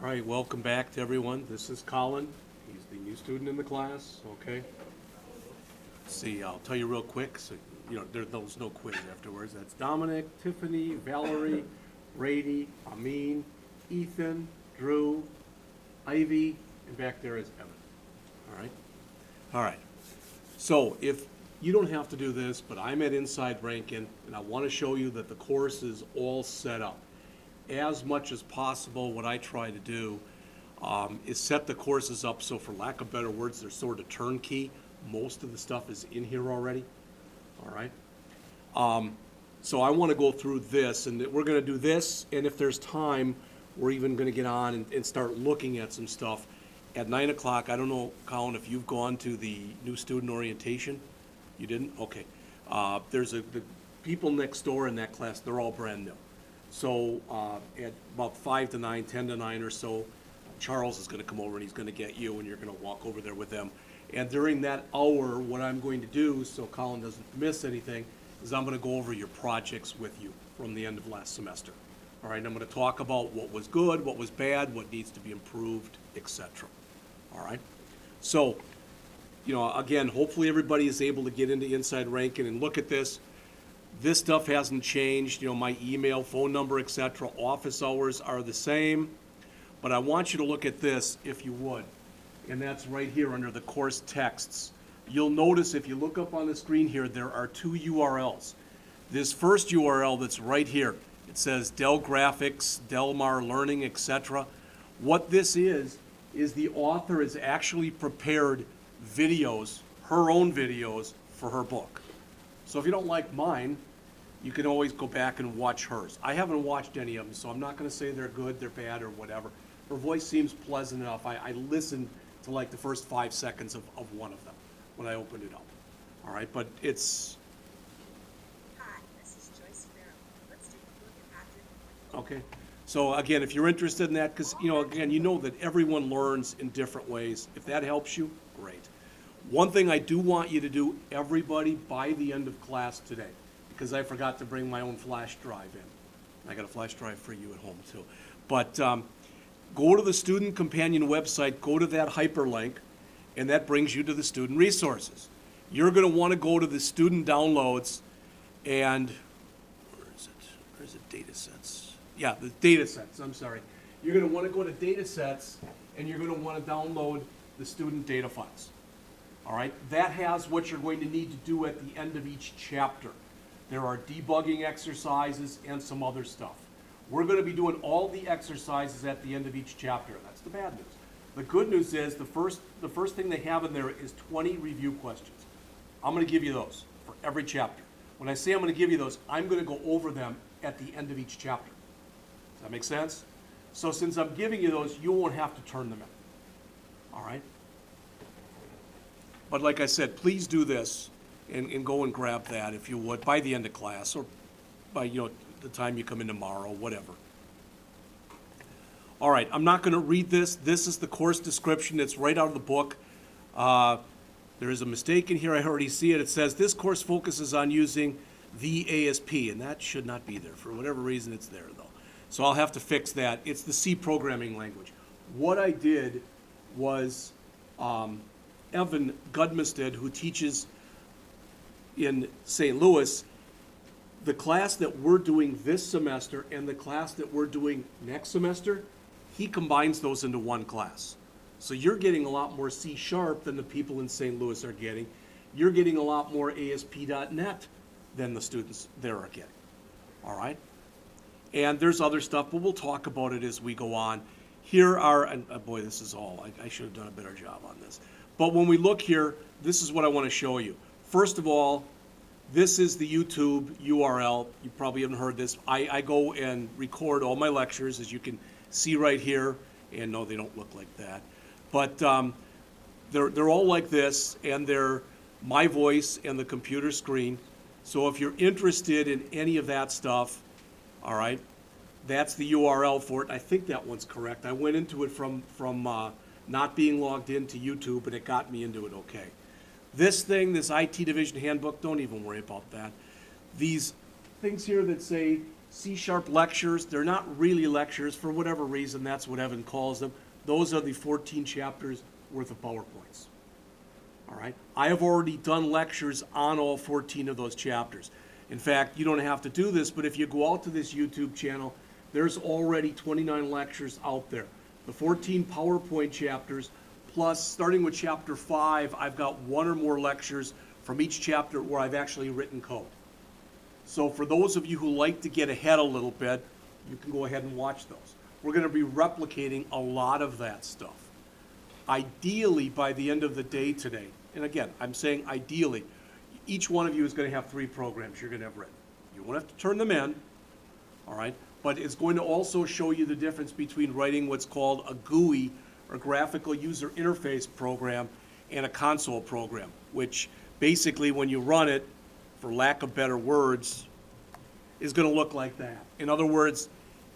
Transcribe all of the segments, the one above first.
All right, welcome back to everyone. This is Colin. He's the new student in the class, okay? Let's see, I'll tell you real quick, so there's no quiz afterwards. That's Dominic, Tiffany, Valerie, Brady, Amin, Ethan, Drew, Ivy, and back there is Evan. All right? All right. So if you don't have to do this, but I'm at Inside Rankin, and I want to show you that the course is all set up. As much as possible, what I try to do is set the courses up so, for lack of better words, they're sort of turnkey. Most of the stuff is in here already. All right. So I want to go through this, and we're going to do this, and if there's time, we're even going to get on and start looking at some stuff. At 9 o'clock, I don't know, Colin, if you've gone to the new student orientation. You didn't? Okay. There's the people next door in that class, they're all brand new. So at about 5 to 9, 10 to 9 or so, Charles is going to come over and he's going to get you, and you're going to walk over there with them. And during that hour, what I'm going to do, so Colin doesn't miss anything, is I'm going to go over your projects with you from the end of last semester. All right, I'm going to talk about what was good, what was bad, what needs to be improved, etc. All right. So, again, hopefully everybody is able to get into Inside Rankin and look at this. This stuff hasn't changed, my email, phone number, etc. Office hours are the same. But I want you to look at this, if you would. And that's right here under the course texts. You'll notice if you look up on the screen here, there are two URLs. This first URL that's right here, it says Dell Graphics, Delmar Learning, etc. What this is the author has actually prepared videos, her own videos, for her book. So if you don't like mine, you can always go back and watch hers. I haven't watched any of them, so I'm not going to say they're good, they're bad, or whatever. Her voice seems pleasant enough. I listened to like the first 5 seconds of one of them when I opened it up. All right, but it's... Hi, this is Joyce Farrell. Let's take a look at Patrick. Okay. So again, if you're interested in that, because, again, you know that everyone learns in different ways. If that helps you, great. One thing I do want you to do, everybody, by the end of class today, because I forgot to bring my own flash drive in. I got a flash drive for you at home too. But go to the Student Companion website, go to that hyperlink, and that brings you to the student resources. You're going to want to go to the student downloads, and where is it? Where's it? Data sets. Yeah, the data sets. I'm sorry. You're going to want to go to data sets, and you're going to want to download the student data files. All right, that has what you're going to need to do at the end of each chapter. There are debugging exercises and some other stuff. We're going to be doing all the exercises at the end of each chapter. That's the bad news. The good news is the first thing they have in there is 20 review questions. I'm going to give you those for every chapter. When I say I'm going to give you those, I'm going to go over them at the end of each chapter. Does that make sense? So since I'm giving you those, you won't have to turn them in. All right? But like I said, please do this and go and grab that if you would by the end of class or by the time you come in tomorrow, whatever. All right, I'm not going to read this. This is the course description. It's right out of the book. There is a mistake in here. I already see it. It says this course focuses on using the ASP, and that should not be there. For whatever reason, it's there, though. So I'll have to fix that. It's the C programming language. What I did was... Evan Gudmested, who teaches in St. Louis, the class that we're doing this semester and the class that we're doing next semester, he combines those into one class. So you're getting a lot more C# than the people in St. Louis are getting. You're getting a lot more ASP.NET than the students there are getting. All right? And there's other stuff, but we'll talk about it as we go on. Here are, and boy, this is all, I should have done a better job on this. But when we look here, this is what I want to show you. First of all, this is the YouTube URL. You probably haven't heard this. I go and record all my lectures, as you can see right here. And no, they don't look like that. But they're all like this, and they're my voice and the computer screen. So if you're interested in any of that stuff, all right, that's the URL for it. I think that one's correct. I went into it from not being logged into YouTube, and it got me into it okay. This thing, this IT Division Handbook, don't even worry about that. These things here that say C# lectures, they're not really lectures. For whatever reason, that's what Evan calls them. Those are the 14 chapters worth of PowerPoints. All right? I have already done lectures on all 14 of those chapters. In fact, you don't have to do this, but if you go out to this YouTube channel, there's already 29 lectures out there. The 14 PowerPoint chapters, plus starting with chapter 5, I've got one or more lectures from each chapter where I've actually written code. So for those of you who like to get ahead a little bit, you can go ahead and watch those. We're going to be replicating a lot of that stuff. Ideally, by the end of the day today, and again, I'm saying ideally, each one of you is going to have 3 programs you're going to have written. You won't have to turn them in, all right? But it's going to also show you the difference between writing what's called a GUI, or graphical user interface program, and a console program, which basically when you run it, for lack of better words, is going to look like that. In other words,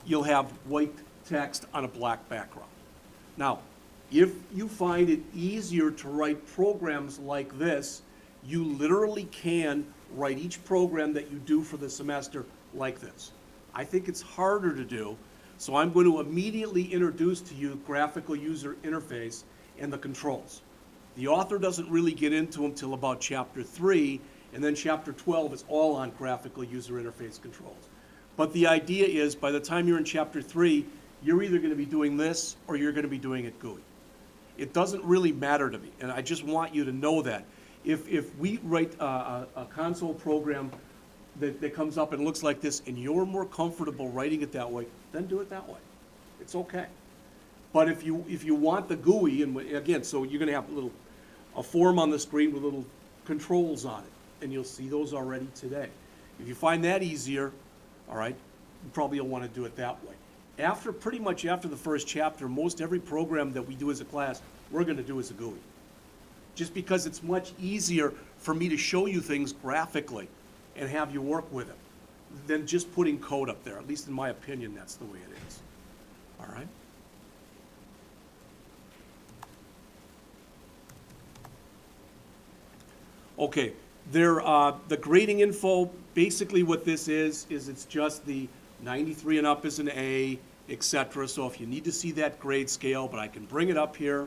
you'll have white text on a black background. Now, if you find it easier to write programs like this, you literally can write each program that you do for the semester like this. I think it's harder to do, so I'm going to immediately introduce to you graphical user interface and the controls. The author doesn't really get into them till about chapter 3, and then chapter 12 is all on graphical user interface controls. But the idea is, by the time you're in chapter 3, you're either going to be doing this or you're going to be doing it GUI. It doesn't really matter to me, and I just want you to know that. If we write a console program that comes up and looks like this, and you're more comfortable writing it that way, then do it that way. It's okay. But if you want the GUI, and again, so you're going to have a form on the screen with little controls on it, and you'll see those already today. If you find that easier, all right, you probably will want to do it that way. Pretty much after the first chapter, most every program that we do as a class, we're going to do as a GUI. Just because it's much easier for me to show you things graphically and have you work with it than just putting code up there. At least in my opinion, that's the way it is. All right? Okay, the grading info, basically what this is it's just the 93 and up is an A, etc. So if you need to see that grade scale, but I can bring it up here.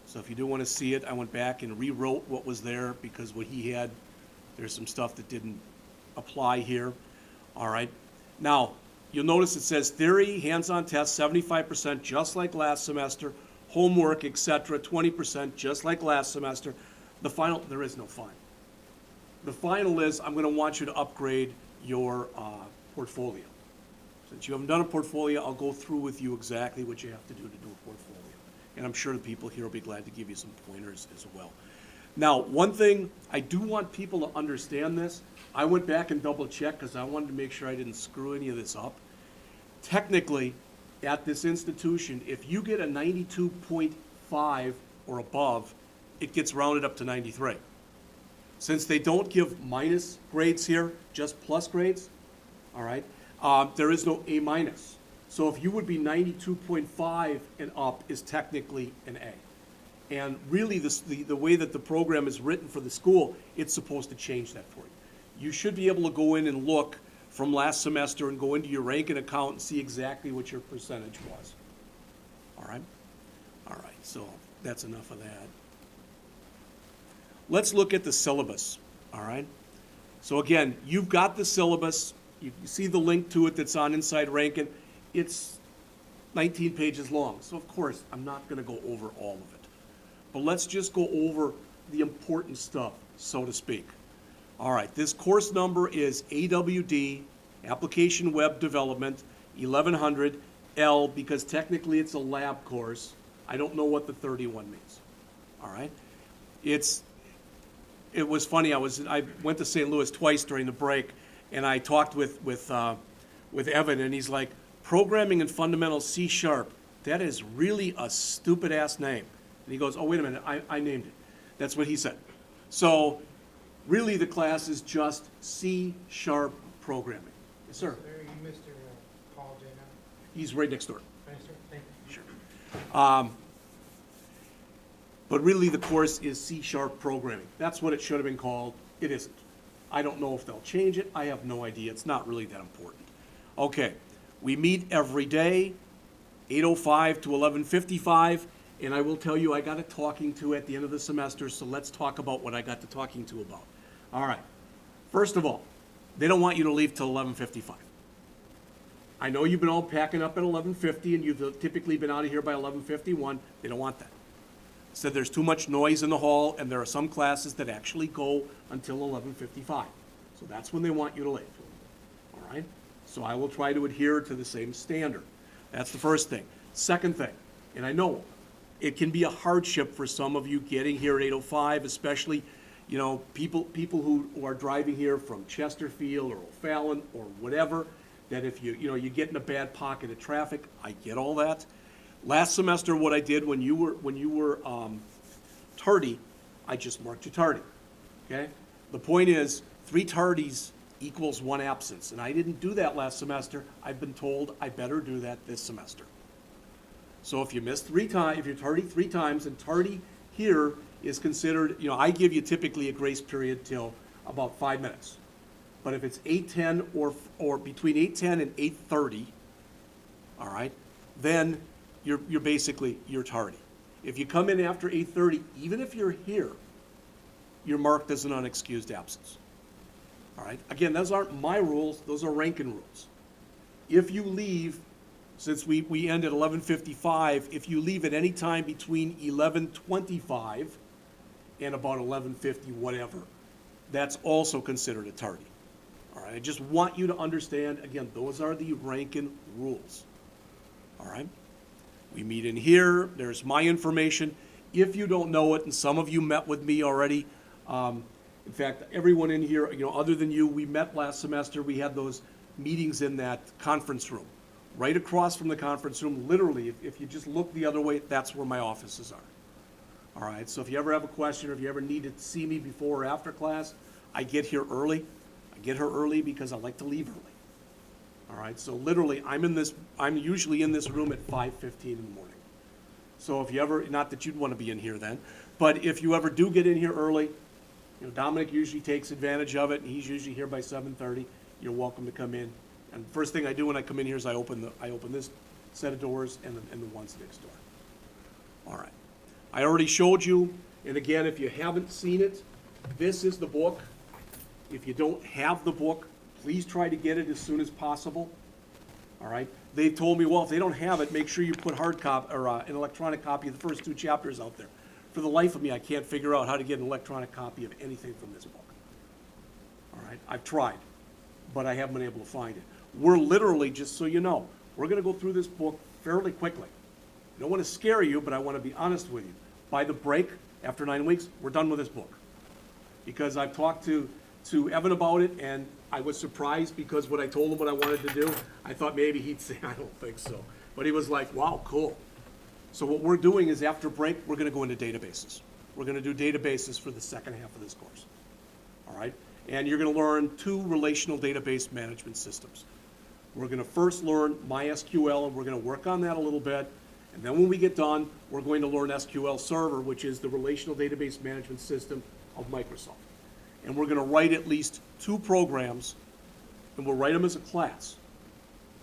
So if you do want to see it, I went back and rewrote what was there because what he had, there's some stuff that didn't apply here. All right. Now, you'll notice it says theory, hands-on tests, 75%, just like last semester. Homework, etc., 20%, just like last semester. The final, there is no final. The final is, I'm going to want you to upgrade your portfolio. Since you haven't done a portfolio, I'll go through with you exactly what you have to do a portfolio. And I'm sure the people here will be glad to give you some pointers as well. Now, one thing, I do want people to understand this. I went back and double checked because I wanted to make sure I didn't screw any of this up. Technically, at this institution, if you get a 92.5 or above, it gets rounded up to 93. Since they don't give minus grades here, just plus grades, all right, there is no A minus. So if you would be 92.5 and up is technically an A. And really the way that the program is written for the school, it's supposed to change that for you. You should be able to go in and look from last semester and go into your rank and account and see exactly what your percentage was. All right? All right, so that's enough of that. Let's look at the syllabus, all right? So again, you've got the syllabus. You see the link to it that's on Inside Rankin. It's 19 pages long, so of course I'm not going to go over all of it. But let's just go over the important stuff, so to speak. All right, this course number is AWD, Application Web Development, 1100 L, because technically it's a lab course. I don't know what the 31 means. All right, it was funny. I went to St. Louis twice during the break, and I talked with Evan, and he's like, programming and fundamental C#, that is really a stupid ass name. And he goes, oh, wait a minute, I named it. That's what he said. So really the class is just C# programming. Yes, sir. Are you Mr. Paul J. now? He's right next door. Thank you. Sure. But really the course is C# programming. That's what it should have been called. It isn't. I don't know if they'll change it. I have no idea. It's not really that important. Okay, we meet every day, 8:05 to 11:55, and I will tell you, I got a talking to at the end of the semester, so let's talk about what I got the talking to about. All right, first of all, they don't want you to leave till 11:55. I know you've been all packing up at 11:50, and you've typically been out of here by 11:51. They don't want that. Said there's too much noise in the hall, and there are some classes that actually go until 11:55. So that's when they want you to leave. All right? So I will try to adhere to the same standard. That's the first thing. Second thing, and I know it can be a hardship for some of you getting here at 8:05, especially, you know, people who are driving here from Chesterfield or O'Fallon or whatever, that if you you get in a bad pocket of traffic, I get all that. Last semester, what I did when you were tardy, I just marked you tardy, okay? The point is, 3 tardies equals 1 absence, and I didn't do that last semester. I've been told I better do that this semester. So if you miss 3 times, if you're tardy 3 times, and tardy here is considered, I give you typically a grace period till about 5 minutes. But if it's 8:10 or between 8:10 and 8:30, all right, then you're basically tardy. If you come in after 8:30, even if you're here, you're marked as an unexcused absence. All right? Again, those aren't my rules, those are Rankin rules. If you leave, since we end at 11:55, if you leave at any time between 11:25 and about 11:50, whatever, that's also considered a tardy. All right? I just want you to understand, again, those are the Rankin rules. All right? We meet in here. There's my information. If you don't know it, and some of you met with me already, in fact, everyone in here, other than you, we met last semester. We had those meetings in that conference room. Right across from the conference room, literally, if you just look the other way, that's where my offices are. All right, so if you ever have a question or if you ever need to see me before or after class, I get here early. I get here early because I like to leave early. All right, so literally, I'm usually in this room at 5:15 in the morning. So if you ever, not that you'd want to be in here then, but if you ever do get in here early, Dominic usually takes advantage of it, and he's usually here by 7:30. You're welcome to come in. And the first thing I do when I come in here is I open this set of doors and the ones next door. All right. I already showed you, and again, if you haven't seen it, this is the book. If you don't have the book, please try to get it as soon as possible. All right. They told me, well, if they don't have it, make sure you put hard copy or an electronic copy of the first 2 chapters out there. For the life of me, I can't figure out how to get an electronic copy of anything from this book. All right. I've tried, but I haven't been able to find it. We're literally, just so you know, we're going to go through this book fairly quickly. I don't want to scare you, but I want to be honest with you. By the break, after 9 weeks, we're done with this book. Because I've talked to Evan about it, and I was surprised because when I told him what I wanted to do, I thought maybe he'd say, I don't think so. But he was like, wow, cool. So what we're doing is after break, we're going to go into databases. We're going to do databases for the second half of this course. All right? And you're going to learn 2 relational database management systems. We're going to first learn MySQL, and we're going to work on that a little bit. And then when we get done, we're going to learn SQL Server, which is the relational database management system of Microsoft. And we're going to write at least 2 programs, and we'll write them as a class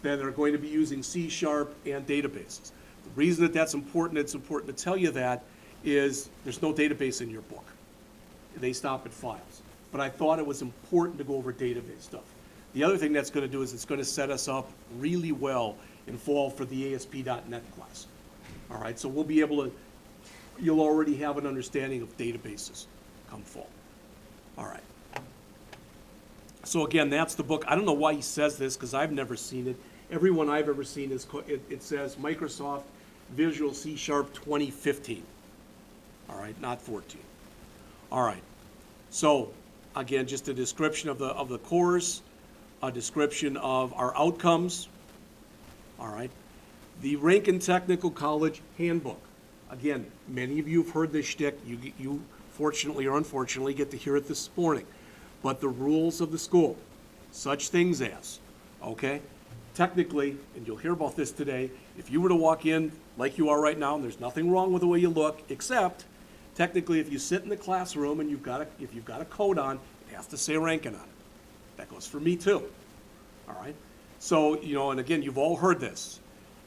that are going to be using C# and databases. The reason that that's important, it's important to tell you that, is there's no database in your book. They stop at files. But I thought it was important to go over database stuff. The other thing that's going to do is it's going to set us up really well in fall for the ASP.NET class. All right, so we'll be able to, you'll already have an understanding of databases come fall. All right. So again, that's the book. I don't know why he says this because I've never seen it. Everyone I've ever seen is, it says Microsoft Visual C# 2015. All right, not 14. All right. So again, just a description of the course, a description of our outcomes. All right. The Rankin Technical College Handbook. Again, many of you have heard this shtick. You fortunately or unfortunately get to hear it this morning. But the rules of the school, such things as, okay, technically, and you'll hear about this today, if you were to walk in like you are right now, and there's nothing wrong with the way you look, except technically if you sit in the classroom and if you've got a coat on, it has to say Rankin on it. That goes for me too. All right. So, and again, you've all heard this.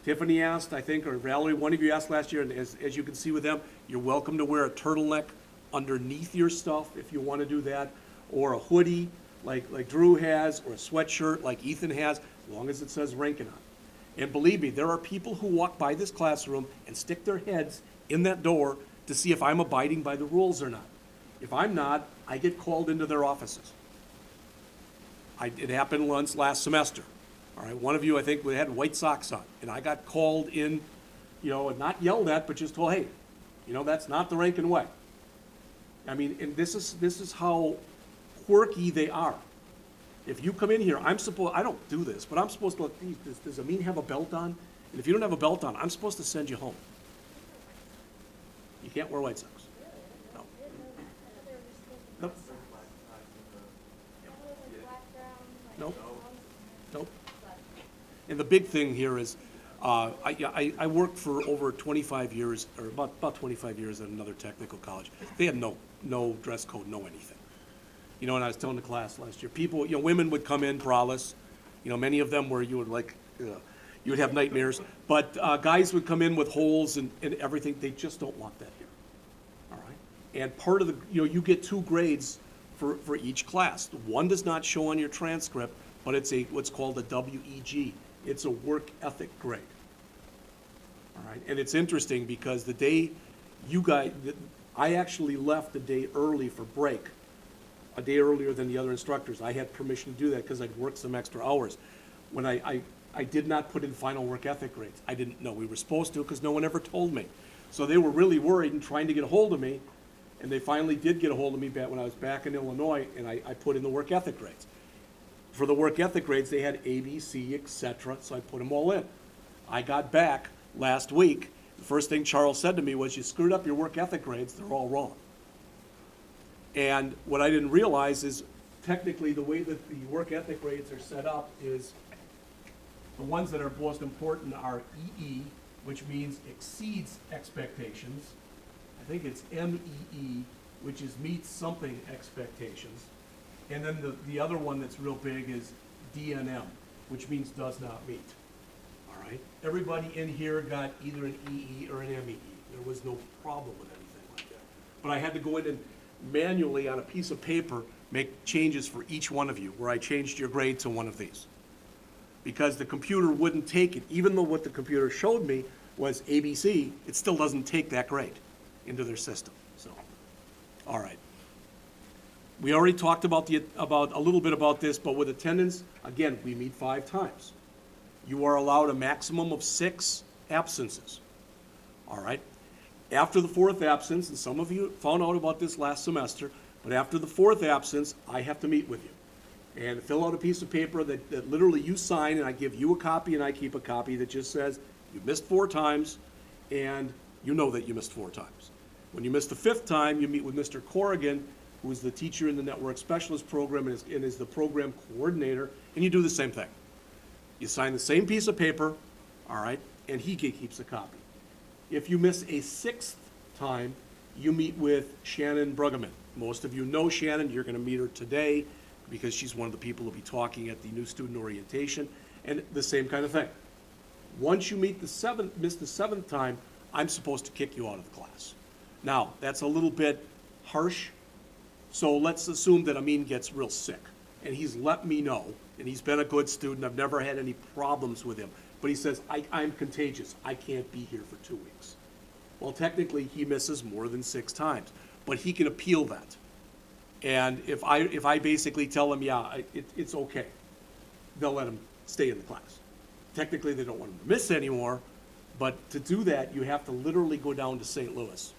Tiffany asked, I think, or Valerie, one of you asked last year, and as you can see with them, you're welcome to wear a turtleneck underneath your stuff if you want to do that, or a hoodie like Drew has, or a sweatshirt like Ethan has, as long as it says Rankin on it. And believe me, there are people who walk by this classroom and stick their heads in that door to see if I'm abiding by the rules or not. If I'm not, I get called into their offices. It happened once last semester. All right, one of you, I think, had white socks on, and I got called in, and not yelled at, but just told, hey, that's not the Rankin way. I mean, and this is how quirky they are. If you come in here, I don't do this, but I'm supposed to does Amin have a belt on? And if you don't have a belt on, I'm supposed to send you home. You can't wear white socks. No. Nope. Nope. Nope. And the big thing here is, I worked for over 25 years, or about 25 years at another technical college. They had no dress code, no anything. And I was telling the class last year, people, women would come in braless. Many of them where you would have nightmares. But guys would come in with holes and everything. They just don't want that here. All right. And part of the, you get 2 grades for each class. One does not show on your transcript, but it's what's called a WEG. It's a work ethic grade. All right. And it's interesting because the day I actually left a day early for break. A day earlier than the other instructors. I had permission to do that because I'd worked some extra hours. When I did not put in final work ethic grades. I didn't know we were supposed to because no one ever told me. So they were really worried and trying to get a hold of me, and they finally did get a hold of me back when I was back in Illinois, and I put in the work ethic grades. For the work ethic grades, they had A, B, C, etc., so I put them all in. I got back last week. The first thing Charles said to me was, you screwed up your work ethic grades, they're all wrong. And what I didn't realize is technically the way that the work ethic grades are set up is the ones that are most important are EE, which means exceeds expectations. I think it's MEE, which is meets something expectations. And then the other one that's real big is DNM, which means does not meet. All right? Everybody in here got either an EE or an MEE. There was no problem with anything like that. But I had to go in and manually on a piece of paper make changes for each one of you, where I changed your grade to one of these. Because the computer wouldn't take it, even though what the computer showed me was ABC, it still doesn't take that grade into their system. So, all right. We already talked about a little bit about this, but with attendance, again, we meet 5 times. You are allowed a maximum of 6 absences. All right. After the 4th absence, and some of you found out about this last semester, but after the 4th absence, I have to meet with you and fill out a piece of paper that literally you sign, and I give you a copy and I keep a copy that just says you missed 4 times and you know that you missed 4 times. When you miss the 5th time, you meet with Mr. Corrigan, who is the teacher in the Network Specialist program and is the program coordinator, and you do the same thing. You sign the same piece of paper, all right, and he keeps a copy. If you miss a 6th time, you meet with Shannon Bruggeman. Most of you know Shannon. You're going to meet her today because she's one of the people who will be talking at the new student orientation, and the same kind of thing. Once you miss the 7th time, I'm supposed to kick you out of the class. Now, that's a little bit harsh, so let's assume that Amin gets real sick, and he's let me know, and he's been a good student. I've never had any problems with him. But he says, I'm contagious. I can't be here for 2 weeks. Well, technically, he misses more than 6 times, but he can appeal that. And if I basically tell him, yeah, it's okay, they'll let him stay in the class. Technically, they don't want him to miss anymore, but to do that, you have to literally go down to St. Louis.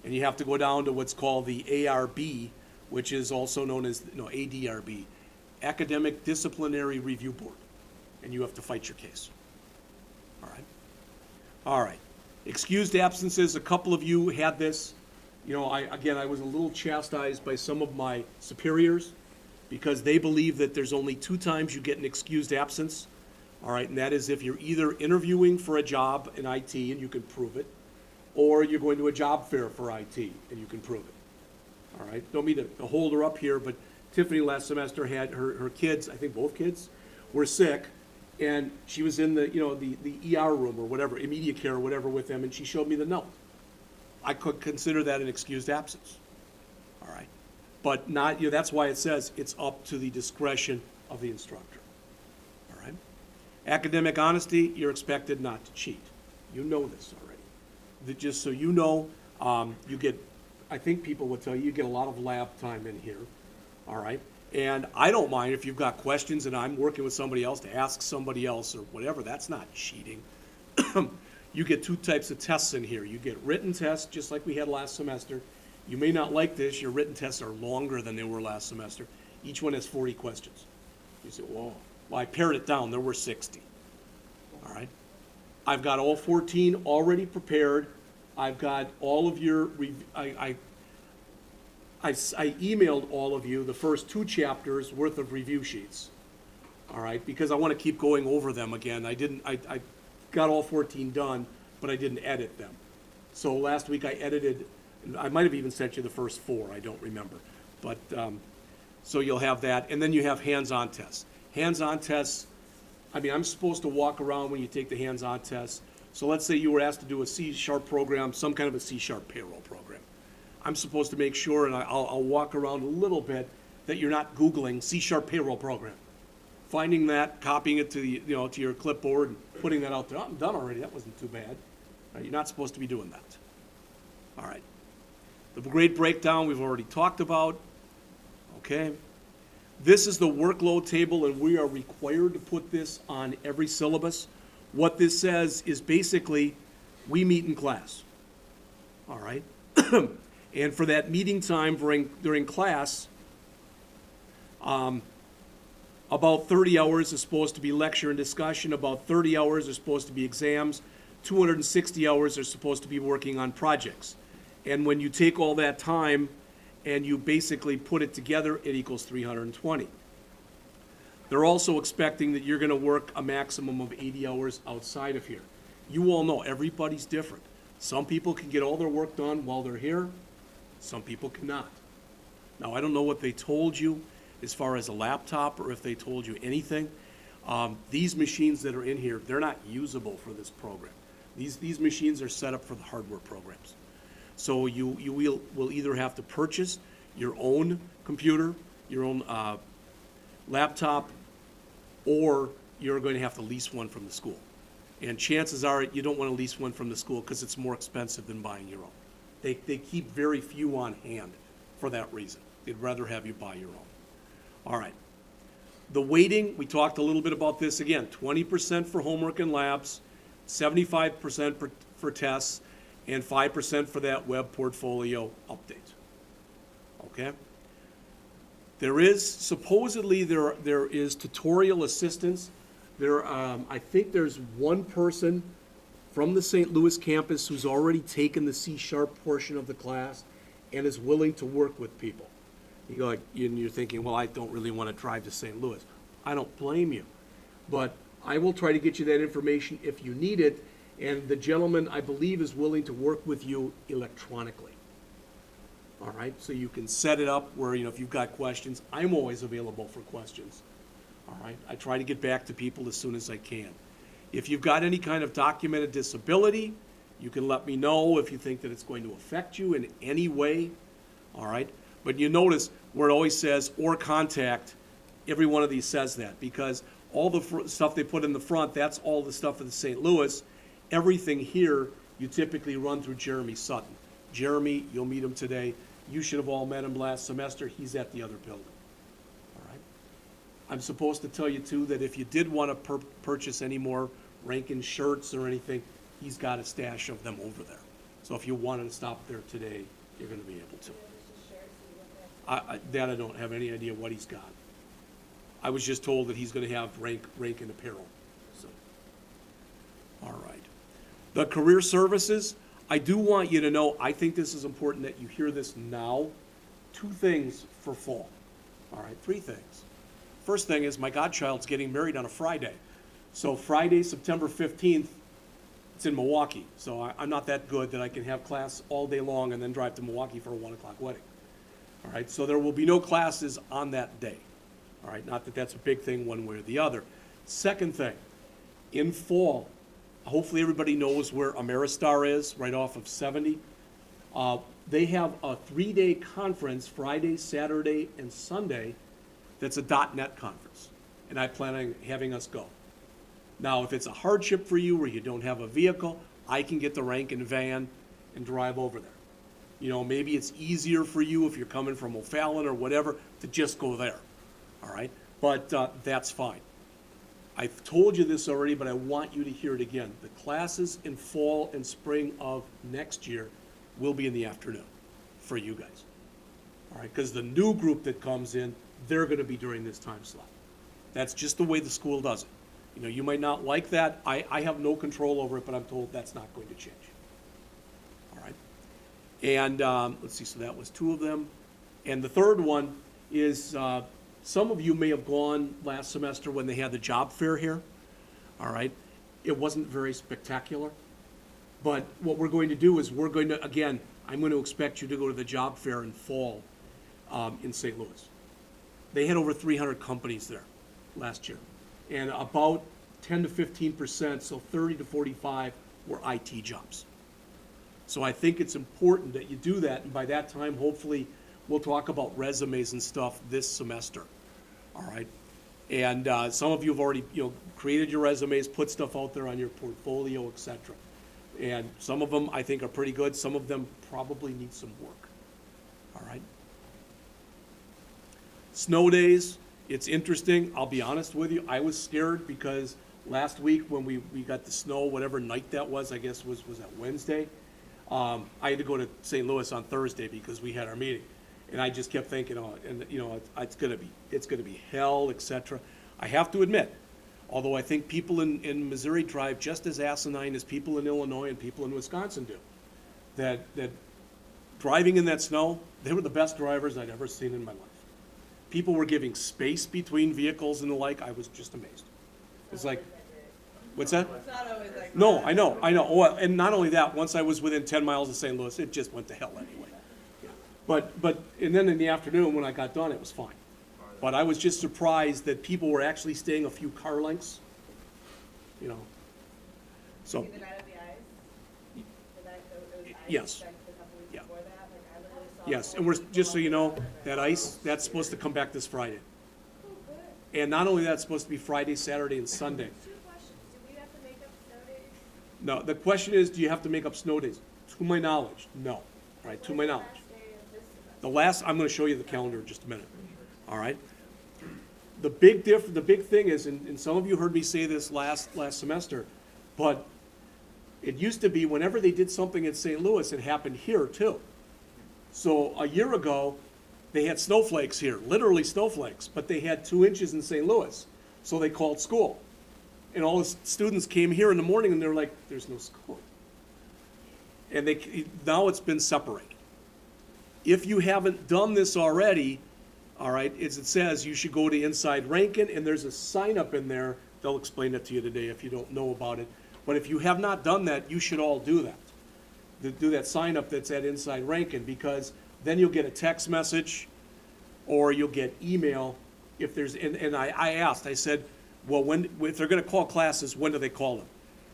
And you have to go down to what's called the ARB, which is also known as, ADRB, Academic Disciplinary Review Board. And you have to fight your case. All right. All right. Excused absences, a couple of you had this. I was a little chastised by some of my superiors because they believe that there's only 2 times you get an excused absence. All right, and that is if you're either interviewing for a job in IT and you can prove it, or you're going to a job fair for IT and you can prove it. All right, don't mean to hold her up here, but Tiffany last semester had her kids, I think both kids, were sick, And she was in the, the ER room or whatever, immediate care or whatever with them, and she showed me the note. I could consider that an excused absence, all right? But not, that's why it says it's up to the discretion of the instructor, all right? Academic honesty, you're expected not to cheat. You know this already. Just so you know, you get, I think people would tell you, you get a lot of lab time in here, all right? And I don't mind if you've got questions and I'm working with somebody else to ask somebody else or whatever. That's not cheating. You get two types of tests in here. You get written tests, just like we had last semester. You may not like this. Your written tests are longer than they were last semester. Each one has 40 questions. You say, whoa. Well, I pared it down. There were 60. All right? I've got all 14 already prepared. I've got all of your, I emailed all of you the first 2 chapters worth of review sheets, all right, because I want to keep going over them again. I got all 14 done, but I didn't edit them. So last week I edited, I might have even sent you the first 4, I don't remember. But, so you'll have that, and then you have hands-on tests. Hands-on tests, I mean, I'm supposed to walk around when you take the hands-on tests. So let's say you were asked to do a C# program, some kind of a C# payroll program. I'm supposed to make sure, and I'll walk around a little bit, that you're not Googling C# payroll program. Finding that, copying it to the, to your clipboard and putting that out there. Oh, I'm done already, that wasn't too bad. Right, you're not supposed to be doing that. All right. The grade breakdown we've already talked about. Okay. This is the workload table, and we are required to put this on every syllabus. What this says is basically, we meet in class. All right. And for that meeting time during class, about 30 hours is supposed to be lecture and discussion, about 30 hours are supposed to be exams, 260 hours are supposed to be working on projects. And when you take all that time and you basically put it together, it equals 320. They're also expecting that you're going to work a maximum of 80 hours outside of here. You all know everybody's different. Some people can get all their work done while they're here. Some people cannot. Now, I don't know what they told you as far as a laptop or if they told you anything. These machines that are in here, they're not usable for this program. These machines are set up for the hardware programs. So you will either have to purchase your own computer, your own laptop, or you're going to have to lease one from the school. And chances are you don't want to lease one from the school because it's more expensive than buying your own. They keep very few on hand for that reason. They'd rather have you buy your own. All right. The weighting, we talked a little bit about this again, 20% for homework and labs, 75% for tests, and 5% for that web portfolio update. Okay? There is, supposedly there is tutorial assistance. I think there's one person from the St. Louis campus who's already taken the C# portion of the class and is willing to work with people. You're thinking, well, I don't really want to drive to St. Louis. I don't blame you. But I will try to get you that information if you need it. And the gentleman, I believe, is willing to work with you electronically. All right? So you can set it up where, if you've got questions, I'm always available for questions. All right? I try to get back to people as soon as I can. If you've got any kind of documented disability, you can let me know if you think that it's going to affect you in any way. All right? But you notice where it always says, or contact, every one of these says that, because all the stuff they put in the front, that's all the stuff in St. Louis. Everything here, you typically run through Jeremy Sutton. Jeremy, you'll meet him today. You should have all met him last semester. He's at the other building. All right? I'm supposed to tell you, too, that if you did want to purchase any more Rankin shirts or anything, he's got a stash of them over there. So if you wanted to stop there today, you're going to be able to. I don't have any idea what he's got. I was just told that he's going to have Rankin apparel. So, all right. The career services, I do want you to know, I think this is important that you hear this now. 2 things for fall. All right, 3 things. First thing is my godchild's getting married on a Friday. So Friday, September 15th, it's in Milwaukee. So I'm not that good that I can have class all day long and then drive to Milwaukee for a 1 o'clock wedding. All right, so there will be no classes on that day. All right, not that that's a big thing one way or the other. Second thing, In fall, hopefully everybody knows where Ameristar is, right off of 70. They have a 3-day conference, Friday, Saturday, and Sunday, that's a .NET conference, and I plan on having us go. Now, if it's a hardship for you or you don't have a vehicle, I can get the Rankin van and drive over there. You know, maybe it's easier for you if you're coming from O'Fallon or whatever to just go there, all right? But that's fine. I've told you this already, but I want you to hear it again. The classes in fall and spring of next year will be in the afternoon for you guys, all right? Because the new group that comes in, they're going to be during this time slot. That's just the way the school does it. You know, you might not like that. I have no control over it, but I'm told that's not going to change. All right? And let's see, so that was 2 of them. And the third one is some of you may have gone last semester when they had the job fair here. All right? It wasn't very spectacular. But what we're going to do is we're going to, again, I'm going to expect you to go to the job fair in fall in St. Louis. They had over 300 companies there last year. And about 10 to 15%, so 30 to 45 were IT jobs. So I think it's important that you do that, and by that time, hopefully, we'll talk about resumes and stuff this semester, all right? And some of you have already, created your resumes, put stuff out there on your portfolio, et cetera. And some of them, I think, are pretty good. Some of them probably need some work, all right? Snow days. It's interesting, I'll be honest with you, I was scared because last week when we got the snow, whatever night that was, I guess was that Wednesday, I had to go to St. Louis on Thursday because we had our meeting. And I just kept thinking, it's gonna be hell, etc. I have to admit, although I think people in Missouri drive just as asinine as people in Illinois and people in Wisconsin do, that driving in that snow, they were the best drivers I'd ever seen in my life. People were giving space between vehicles and the like. I was just amazed. It's like, what's that? It's not always like No, that. I know. Well, and not only that, once I was within 10 miles of St. Louis, it just went to hell anyway. But and then in the afternoon when I got done, it was fine. But I was just surprised that people were actually staying a few car lengths, So, See the night of the ice? The night that it was ice, Yes. like the couple weeks Yeah. before that, like I literally saw. yes, the and whole we're, just so you know, people that ice, that's supposed to come back this Friday. Oh, good. And not only that, it's supposed to be Friday, Saturday, and Sunday. 2 questions. Do we have to make up snow days? No, the question is, do you have to make up snow days? To my knowledge, no. All right, to my knowledge. Last day of this semester. The last, I'm gonna show you the calendar in just a minute, all right? The big thing is, and some of you heard me say this last semester, but it used to be whenever they did something in St. Louis, it happened here too. So a year ago, they had snowflakes here, literally snowflakes, but they had 2 inches in St. Louis, so they called school. And all the students came here in the morning and they were like, there's no school. And now it's been separated. If you haven't done this already, all right, as it says, you should go to Inside Rankin, and there's a sign up in there. They'll explain it to you today if you don't know about it. But if you have not done that, you should all do that. Do that sign up that's at Inside Rankin, because then you'll get a text message or you'll get email if there's, and I asked, I said, well, if they're gonna call classes, when do they call them?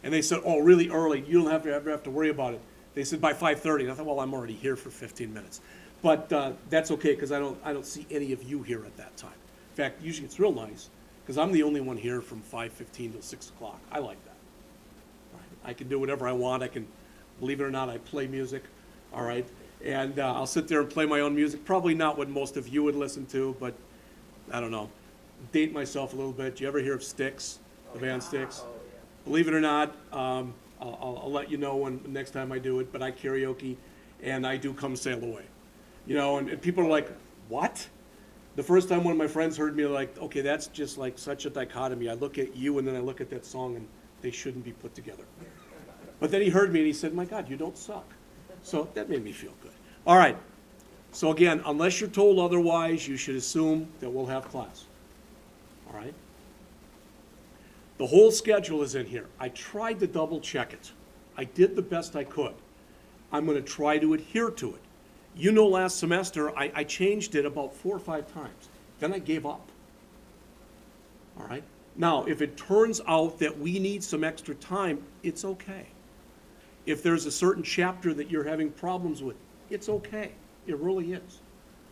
And they said, oh, really early, you don't ever have to worry about it. They said by 5:30, and I thought, well, I'm already here for 15 minutes. But that's okay, because I don't see any of you here at that time. In fact, usually it's real nice, because I'm the only one here from 5:15 till 6 o'clock. I like that. All right. I can do whatever I want. I can, believe it or not, I play music, all right? And I'll sit there and play my own music. Probably not what most of you would listen to, but I don't know. Date myself a little bit. Do you ever hear of Styx, the band Styx? Believe it or not, I'll let you know when next time I do it, but I karaoke, and I do Come Sail Away. And people are like, what? The first time one of my friends heard me, like, okay, that's just like such a dichotomy. I look at you and then I look at that song and they shouldn't be put together. But then he heard me and he said, my God, you don't suck. So that made me feel good. All right. So again, unless you're told otherwise, you should assume that we'll have class. All right? The whole schedule is in here. I tried to double check it. I did the best I could. I'm going to try to adhere to it. Last semester, I changed it about 4 or 5 times. Then I gave up. All right? Now, if it turns out that we need some extra time, it's okay. If there's a certain chapter that you're having problems with, it's okay. It really is.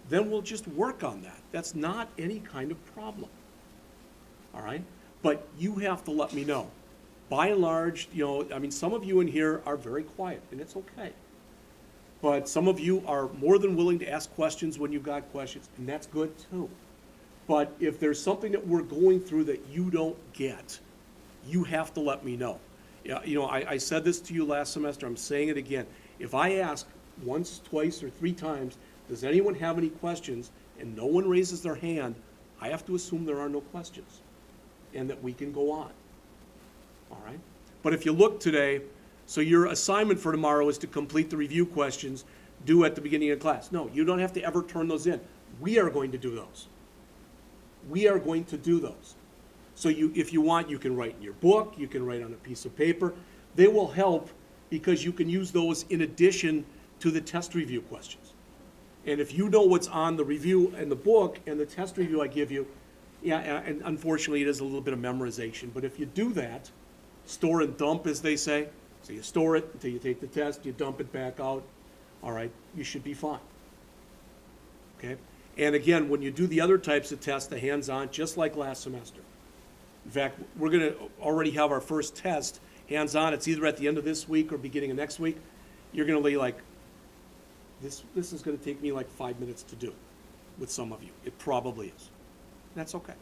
Then we'll just work on that. That's not any kind of problem. All right? But you have to let me know. By and large, I mean, some of you in here are very quiet, and it's okay. But some of you are more than willing to ask questions when you've got questions, and that's good too. But if there's something that we're going through that you don't get, you have to let me know. Yeah, I said this to you last semester, I'm saying it again. If I ask once, twice, or 3 times, does anyone have any questions, and no one raises their hand, I have to assume there are no questions, and that we can go on. All right? But if you look today, so your assignment for tomorrow is to complete the review questions due at the beginning of class. No, you don't have to ever turn those in. We are going to do those. We are going to do those. So if you want, you can write in your book, you can write on a piece of paper. They will help because you can use those in addition to the test review questions. And if you know what's on the review and the book and the test review I give you, yeah, and unfortunately it is a little bit of memorization, but if you do that, store and dump, as they say. So you store it until you take the test, you dump it back out. All right, you should be fine. Okay? And again, when you do the other types of tests, the hands-on, just like last semester. In fact, we're going to already have our first test, hands-on. It's either at the end of this week or beginning of next week. You're going to be like, this is going to take me like 5 minutes to do with some of you. It probably is. That's okay.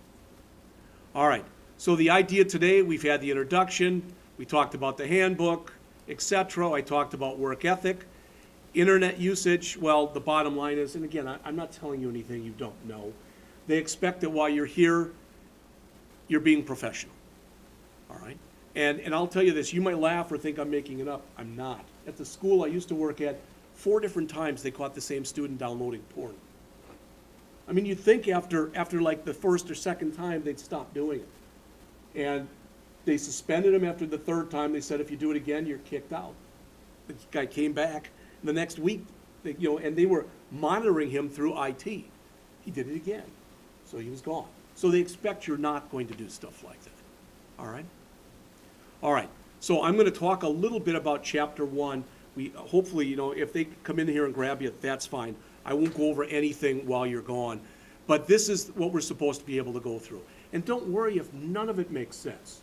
All right. So the idea today, we've had the introduction, we talked about the handbook, etc. I talked about work ethic, internet usage. Well, the bottom line is, and again, I'm not telling you anything you don't know. They expect that while you're here, you're being professional. All right? And I'll tell you this, you might laugh or think I'm making it up. I'm not. At the school I used to work at, 4 different times they caught the same student downloading porn. I mean, you'd think after like the first or second time, they'd stop doing it. And they suspended him after the 3rd time. They said, if you do it again, you're kicked out. The guy came back the next week, and they were monitoring him through IT. He did it again. So he was gone. So they expect you're not going to do stuff like that. All right? All right. So I'm going to talk a little bit about Chapter 1. We hopefully, if they come in here and grab you, that's fine. I won't go over anything while you're gone. But this is what we're supposed to be able to go through. And don't worry if none of it makes sense.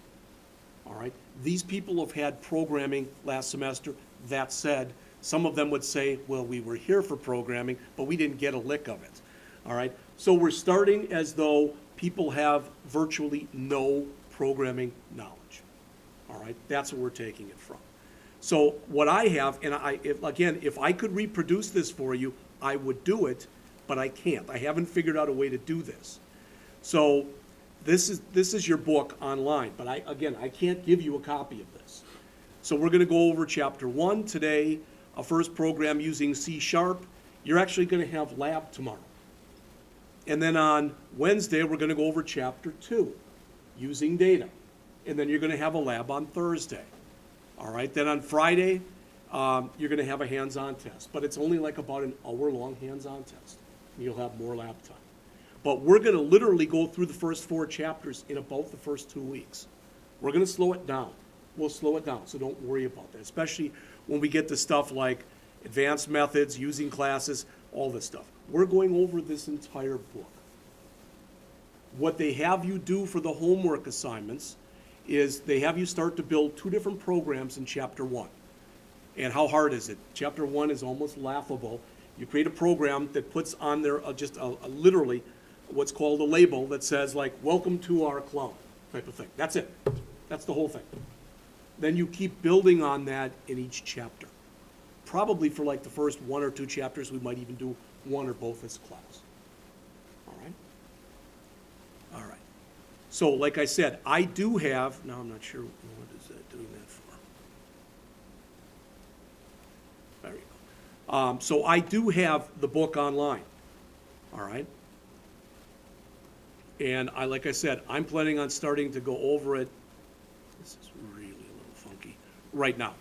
All right? These people have had programming last semester. That said, some of them would say, well, we were here for programming, but we didn't get a lick of it. All right? So we're starting as though people have virtually no programming knowledge. All right? That's what we're taking it from. So what I have, and if I could reproduce this for you, I would do it, but I can't. I haven't figured out a way to do this. So this is your book online, but I can't give you a copy of this. So we're going to go over Chapter 1 today, a first program using C#. You're actually going to have lab tomorrow. And then on Wednesday, we're going to go over Chapter 2, using data. And then you're going to have a lab on Thursday. All right, then on Friday, you're going to have a hands-on test. But it's only like about an hour-long hands-on test. You'll have more lab time. But we're going to literally go through the first 4 chapters in about the first 2 weeks. We're going to slow it down. We'll slow it down, so don't worry about that, especially when we get to stuff like advanced methods, using classes, all this stuff. We're going over this entire book. What they have you do for the homework assignments is they have you start to build 2 different programs in Chapter 1. And how hard is it? Chapter 1 is almost laughable. You create a program that puts on there literally what's called a label that says, like, welcome to our clown type of thing. That's it. That's the whole thing. Then you keep building on that in each chapter. Probably for like the first 1 or 2 chapters, we might even do 1 or both as class. All right? All right. So like I said, I do have, now I'm not sure what is that doing that for. There you go. So I do have the book online. All right? And like I said, I'm planning on starting to go over it. This is really a little funky right now.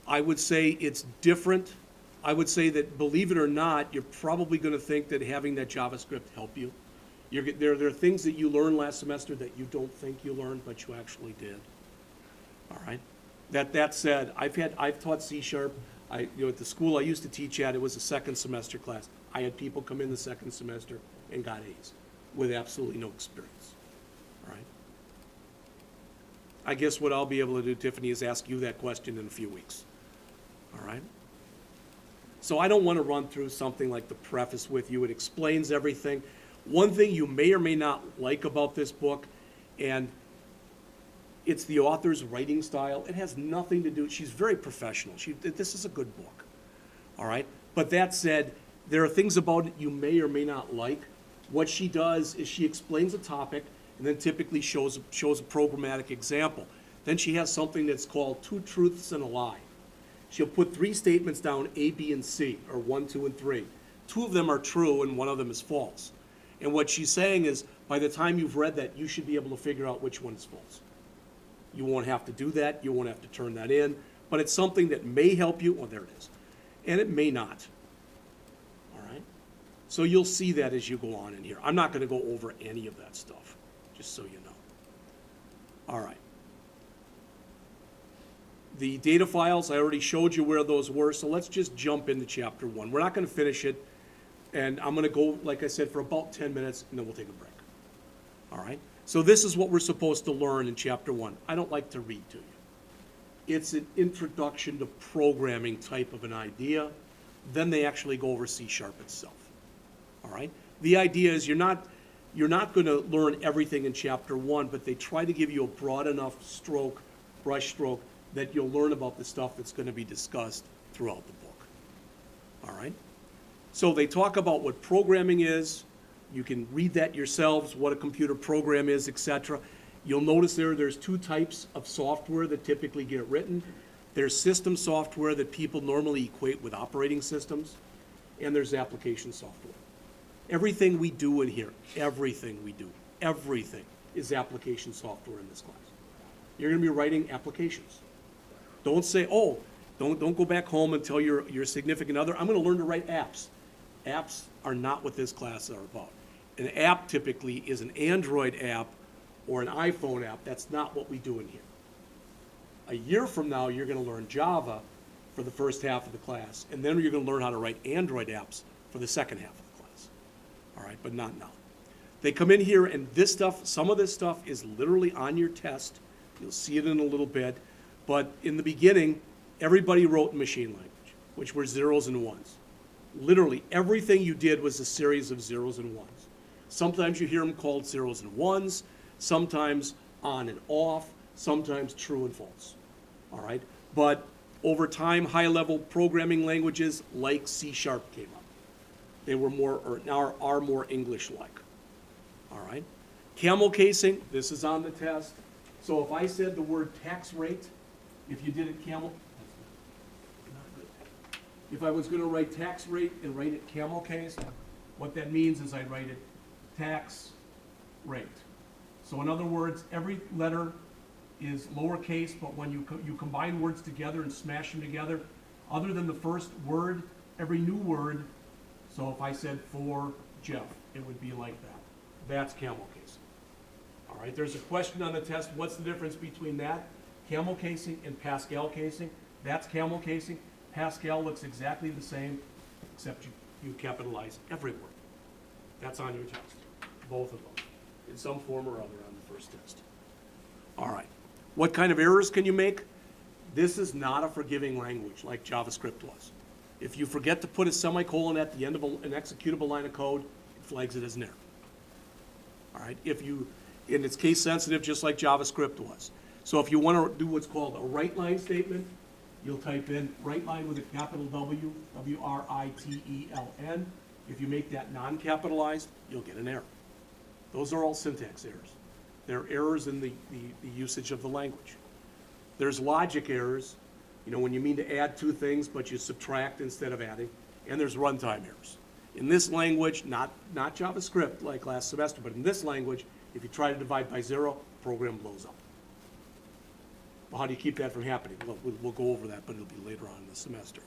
I would say it's different. I would say that, believe it or not, you're probably going to think that having that JavaScript help you. There are things that you learned last semester that you don't think you learned, but you actually did. All right? That said, I've taught C#. At the school I used to teach at, it was a second semester class. I had people come in the second semester and got A's with absolutely no experience. All right? I guess what I'll be able to do, Tiffany, is ask you that question in a few weeks. All right? So I don't want to run through something like the preface with you. It explains everything. One thing you may or may not like about this book, and it's the author's writing style. It has nothing to do, she's very professional. This is a good book, all right? But that said, there are things about it you may or may not like. What she does is she explains a topic and then typically shows a programmatic example. Then she has something that's called two truths and a lie. She'll put three statements down, A, B, and C, or 1, 2, and 3. Two of them are true and one of them is false. And what she's saying is, by the time you've read that, you should be able to figure out which one is false. You won't have to do that. You won't have to turn that in. But it's something that may help you. Oh, there it is. And it may not. All right? So you'll see that as you go on in here. I'm not going to go over any of that stuff, just so you know. All right. The data files, I already showed you where those were, so let's just jump into Chapter 1. We're not going to finish it, and I'm going to go, like I said, for about 10 minutes, and then we'll take a break. All right? So this is what we're supposed to learn in Chapter 1. I don't like to read to you. It's an introduction to programming type of an idea. Then they actually go over C# itself. All right? The idea is you're not going to learn everything in Chapter 1, but they try to give you a broad enough brush stroke, that you'll learn about the stuff that's going to be discussed throughout the book. All right? So they talk about what programming is. You can read that yourselves, what a computer program is, etc. You'll notice there's two types of software that typically get written. There's system software that people normally equate with operating systems, and there's application software. Everything we do in here, everything is application software in this class. You're going to be writing applications. Don't say, oh, don't go back home and tell your significant other, I'm going to learn to write apps. Apps are not what this class is about. An app typically is an Android app or an iPhone app. That's not what we do in here. A year from now, you're going to learn Java for the first half of the class, and then you're going to learn how to write Android apps for the second half of the class. All right, but not now. They come in here, and this stuff, some of this stuff is literally on your test. You'll see it in a little bit. But in the beginning, everybody wrote in machine language, which were zeros and ones. Literally, everything you did was a series of zeros and ones. Sometimes you hear them called zeros and ones, sometimes on and off, sometimes true and false. All right? But over time, high-level programming languages like C# came up. They were more, or now are more English-like. All right? Camel casing, this is on the test. So if I said the word tax rate, if you did it camel, not good. If I was going to write tax rate and write it camel case, what that means is I'd write it tax rate. So in other words, every letter is lowercase, but when you combine words together and smash them together, other than the first word, every new word, so if I said for Jeff, it would be like that. That's camel casing. All right, there's a question on the test, what's the difference between that, camel casing, and Pascal casing? That's camel casing. Pascal looks exactly the same, except you capitalize every word. That's on your test, both of them, in some form or other on the first test. All right, what kind of errors can you make? This is not a forgiving language like JavaScript was. If you forget to put a semicolon at the end of an executable line of code, it flags it as an error. All right, and it's case sensitive just like JavaScript was. So if you want to do what's called a write line statement, you'll type in write line with a capital W, W-R-I-T-E-L-N. If you make that non-capitalized, you'll get an error. Those are all syntax errors. They're errors in the usage of the language. There's logic errors, when you mean to add two things, but you subtract instead of adding. And there's runtime errors. In this language, not JavaScript like last semester, but in this language, if you try to divide by 0, program blows up. Well, how do you keep that from happening? Well, we'll go over that, but it'll be later on in the semester.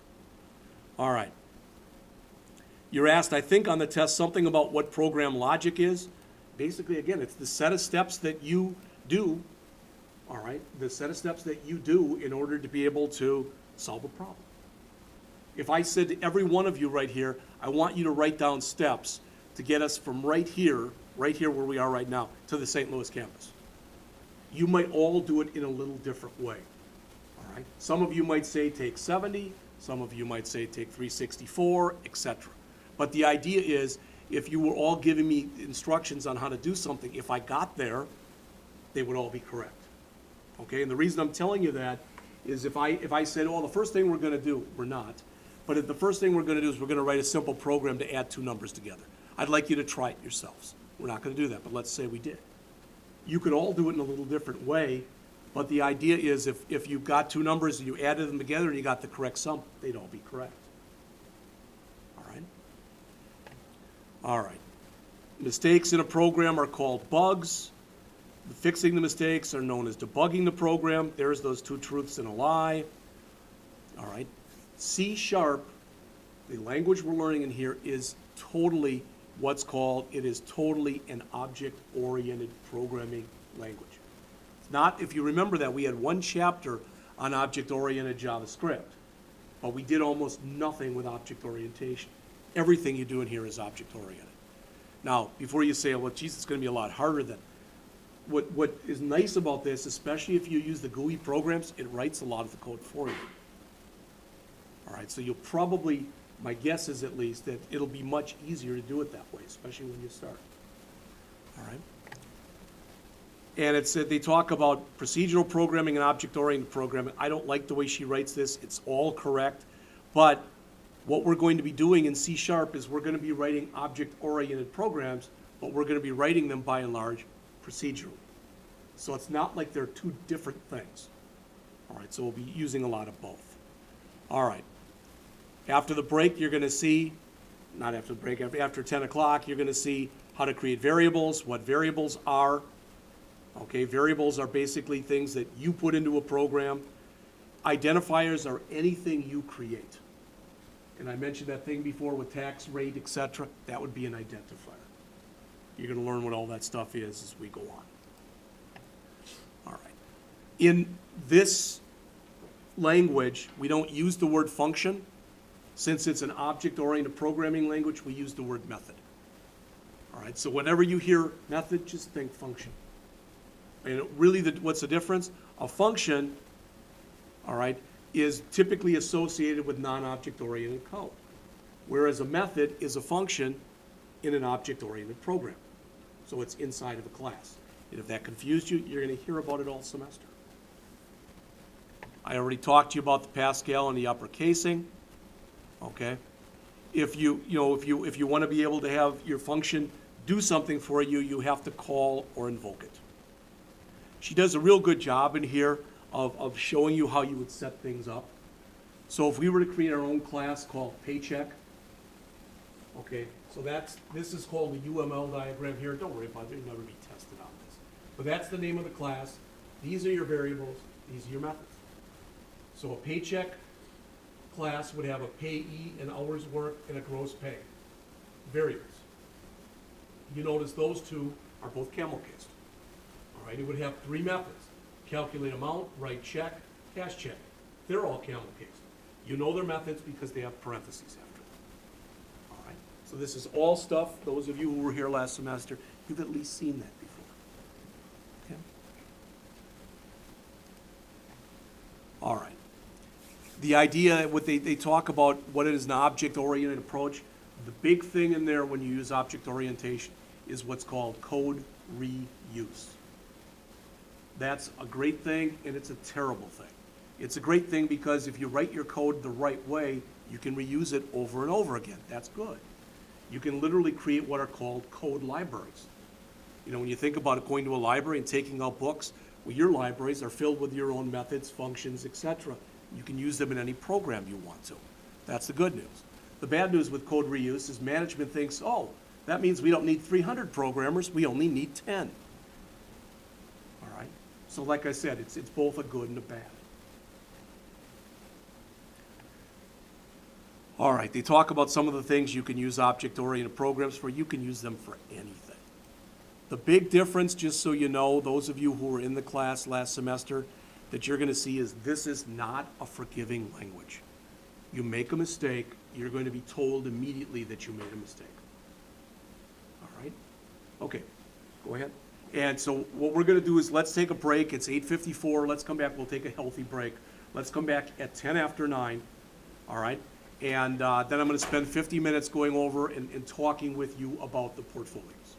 All right. You're asked, I think, on the test something about what program logic is. basically, again, it's the set of steps that you do, all right? The set of steps that you do in order to be able to solve a problem. If I said to every one of you right here, I want you to write down steps to get us from right here where we are right now, to the St. Louis campus. You might all do it in a little different way, all right? Some of you might say take 70, some of you might say take 364, etc. But the idea is, if you were all giving me instructions on how to do something, if I got there, they would all be correct. Okay, and the reason I'm telling you that is if I said, oh, the first thing we're gonna do, we're not, but if the first thing we're gonna do is we're gonna write a simple program to add two numbers together. I'd like you to try it yourselves. We're not gonna do that, but let's say we did. You could all do it in a little different way, but the idea is if you got two numbers and you added them together and you got the correct sum, they'd all be correct. All right? All right. Mistakes in a program are called bugs. Fixing the mistakes are known as debugging the program. There's those two truths and a lie. All right. C#, the language we're learning in here, is totally what's called, it is totally an object-oriented programming language. It's not, if you remember that, we had one chapter on object-oriented JavaScript, but we did almost nothing with object orientation. Everything you do in here is object-oriented. Now, before you say, well, geez, it's going to be a lot harder than, what is nice about this, especially if you use the GUI programs, it writes a lot of the code for you. All right, so you'll probably, my guess is at least, that it'll be much easier to do it that way, especially when you start. All right? And it's, they talk about procedural programming and object-oriented programming. I don't like the way she writes this. It's all correct. But what we're going to be doing in C# is we're going to be writing object-oriented programs, but we're going to be writing them, by and large, procedurally. So it's not like they're two different things. All right, so we'll be using a lot of both. All right. After the break, you're going to see, not after the break, after 10 o'clock, you're going to see how to create variables, what variables are. Okay, variables are basically things that you put into a program. Identifiers are anything you create. And I mentioned that thing before with tax rate, etc. That would be an identifier. You're going to learn what all that stuff is as we go on. All right. In this language, we don't use the word function. Since it's an object-oriented programming language, we use the word method. All right, so whenever you hear method, just think function. And really, what's the difference? A function, all right, is typically associated with non-object-oriented code, whereas a method is a function in an object-oriented program. So it's inside of a class. And if that confused you, you're going to hear about it all semester. I already talked to you about the Pascal and the uppercasing. Okay? If you want to be able to have your function do something for you, you have to call or invoke it. She does a real good job in here of showing you how you would set things up. So if we were to create our own class called paycheck, okay, so this is called the UML diagram here. Don't worry about it, you'll never be tested on this. But that's the name of the class. These are your variables, these are your methods. So a paycheck class would have a payee, an hours worked, and a gross pay. Variables. You notice those two are both camel-cased. All right, it would have three methods. Calculate amount, write check, cash check. They're all camel-cased. You know their methods because they have parentheses after them. All right, so this is all stuff, those of you who were here last semester, you've at least seen that before. Okay? All right. The idea, what they talk about, what is an object-oriented approach, the big thing in there when you use object orientation is what's called code reuse. That's a great thing, and it's a terrible thing. It's a great thing because if you write your code the right way, you can reuse it over and over again. That's good. You can literally create what are called code libraries. You know, when you think about it, going to a library and taking out books, well, your libraries are filled with your own methods, functions, etc. You can use them in any program you want to. That's the good news. The bad news with code reuse is management thinks, oh, that means we don't need 300 programmers, we only need 10. All right? So like I said, it's both a good and a bad. All right, they talk about some of the things you can use object-oriented programs for. You can use them for anything. The big difference, just so you know, those of you who were in the class last semester, that you're gonna see is this is not a forgiving language. You make a mistake, you're going to be told immediately that you made a mistake. All right? Okay, go ahead. And so what we're gonna do is let's take a break. It's 8:54. Let's come back. We'll take a healthy break. Let's come back at 10 after 9. All right? And then I'm gonna spend 50 minutes going over and talking with you about the portfolios.